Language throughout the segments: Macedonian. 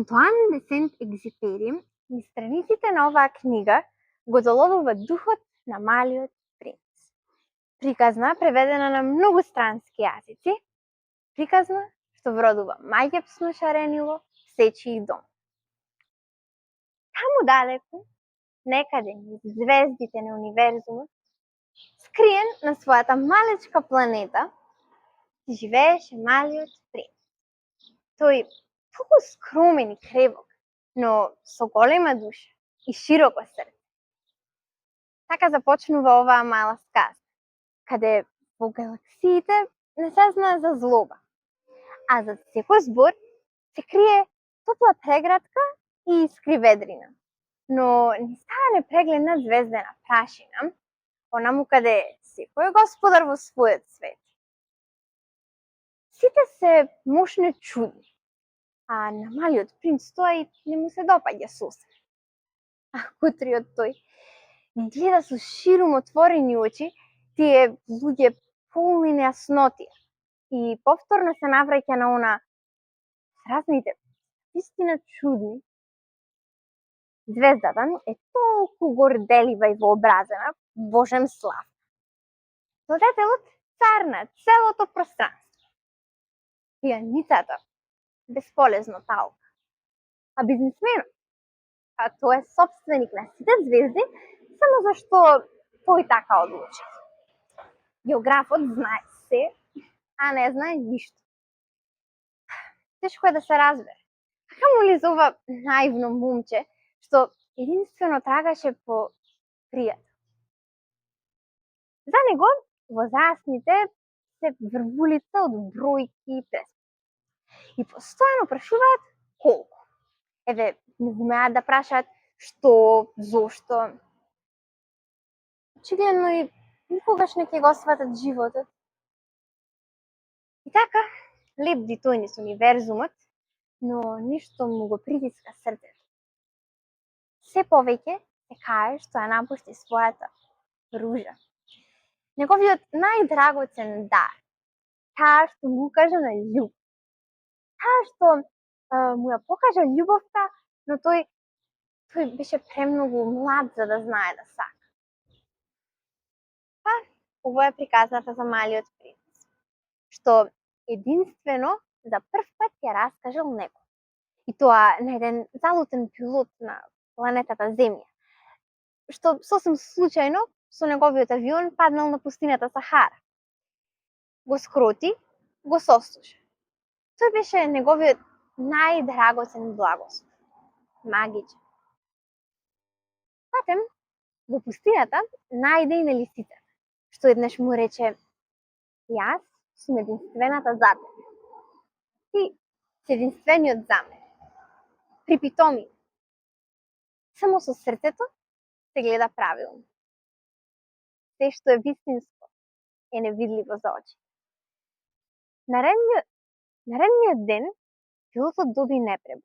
Антоан де Сент-Екзюпери низ страниците на оваа книга го доловува духот на Малиот принц. Приказна преведена на многу странски јазици, приказна што вродува маѓепсно шаренило сечии дом. Таму далеку, некаде низ звездите на универзумот, скриен на својата малечка планета, живееше Малиот принц. Тој толку скромен и кревок, но со голема душа и широко срце. Така започнува оваа мала сказка, каде во галаксиите не се знае за злоба, а за секој збор се крие топла прегратка и искри ведрина. Но низ таа непрегледна звездена прашина, онаму каде секој господар во својот свет. Сите се мошне чудни, а на Малиот принц тоа и не му се допаѓа сосем. А кутриот тој гледа со ширум отворени очи тие луѓе полни нејаснотија и повторно се навраќа на она разните вистина чудни. Звездата е толку горделива и вообразена, божем слав. Владетелот цар на целото пространство. Пијаницата бесполезно талка. А бизнисменот, а тој е собственик на сите звезди, само зашто тој така одлучи. Географот знае се, а не знае ништо. Тешко е да се разбере. Каму ли за ова наивно момче, што единствено трагаше по пријател. За него во засните се врвулица од бројки и преспомен. И постојано прашуваат колку. Еве, не умеат да прашаат што, зошто. Очигледно и никогаш не ќе го сватат животот. И така, лебди тој низ универзумот, но ништо му го притиска срцето. Се повеќе се кае што ја напушти својата ружа. Неговиот најдрагоцен дар, таа што му кажа на љубов. Таа што му ја покажа љубовта, но тој беше премногу млад за да знае да сака. Па, ова е приказната за Малиот принц, што единствено за прв пат ја раскажал некој. И тоа на еден залутен пилот на планетата Земја, што сосем случајно со неговиот авион паднал на пустината Сахара. Го скроти, го сослуша. Тој беше неговиот најдрагоцен благослов. Магичен. Патем, во пустината најде и на лисицата, што еднаш му рече: јас сум единствената за тебе. Ти си единствениот за мене. Припитоми. Само со срцето се гледа правилно. Се што е вистинско е невидливо за очи. Наредниот ден пилотот доби непребор.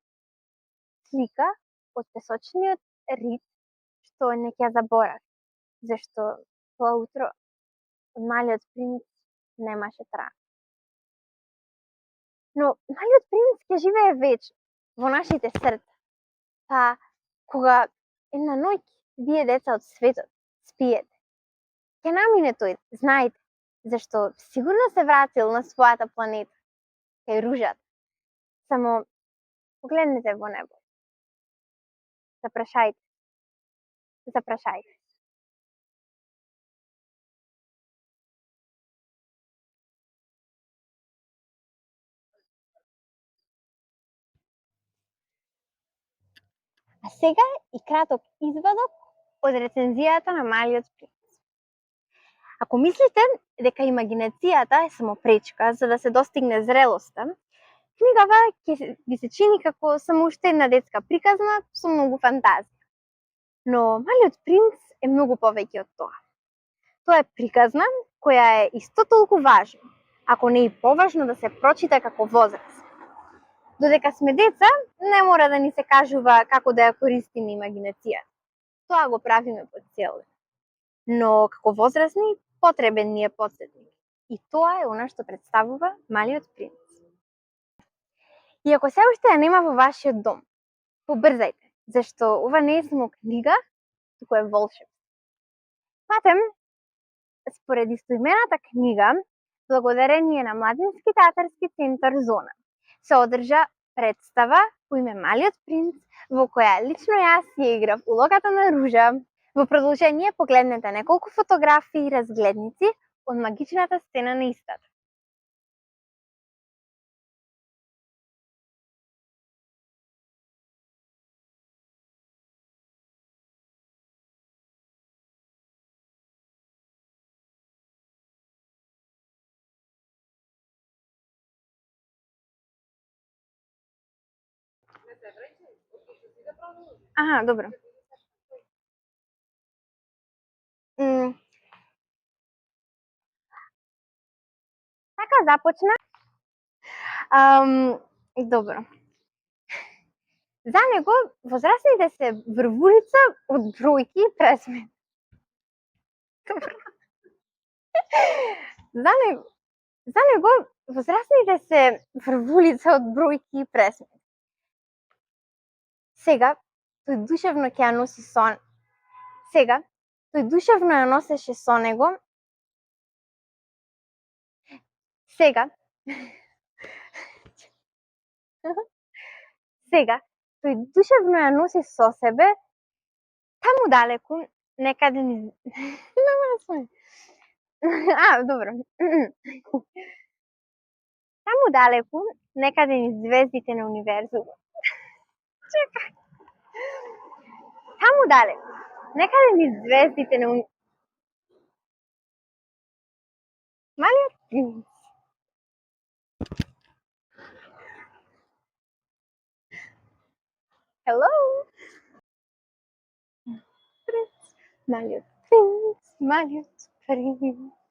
Слика од песочниот рид што не ќе заборави, зашто тоа утро Малиот принц немаше трага. Но Малиот принц ќе живее вечно во нашите срца. Па, кога една ноќ вие деца од светот спиете, ќе намине тој, знаете, зашто сигурно се вратил на својата планета, кај ружата. Само погледнете во небо. Запрашајте. Запрашајте. А сега и краток извадок од рецензијата на Малиот принц. Ако мислите дека имагинацијата е само пречка за да се достигне зрелоста, книгава ќе ви се чини како само уште една детска приказна со многу фантазија. Но Малиот принц е многу повеќе од тоа. Тоа е приказна која е исто толку важна, ако не и поважно да се прочита како возраст. Додека сме деца, не мора да ни се кажува како да ја користиме имагинацијата. Тоа го правиме по цел ден. Но како возрастни потребен ни е потсетник. И тоа е она што представува Малиот принц. И ако се уште ја нема во вашиот дом, побрзајте, зашто ова не е само книга, туку е волшебство. Патем, според истоимената книга, благодарение на Младински театарски центар Зона, се одржа представа по име Малиот принц, во која лично јас ја играв улогата на Ружа. Во продолжение погледнете неколку фотографии и разгледници од магичната сцена на истата. Аха, добро. Така започна. Добро. За него возрастните се врвулица од бројки и пресмех. За него возрастните се врвулица од бројки и пресмех. Сега тој душевно ќе ја носи сон. Сега тој душевно ја носеше со него. Сега Сега тој душевно ја носи со себе таму далеку некаде низ добро. Таму далеку некаде низ звездите на универзумот. Чекај. Таму далеку некаде низ звездите на Малиот принц. Hello. Принц, Малиот принц, Малиот принц.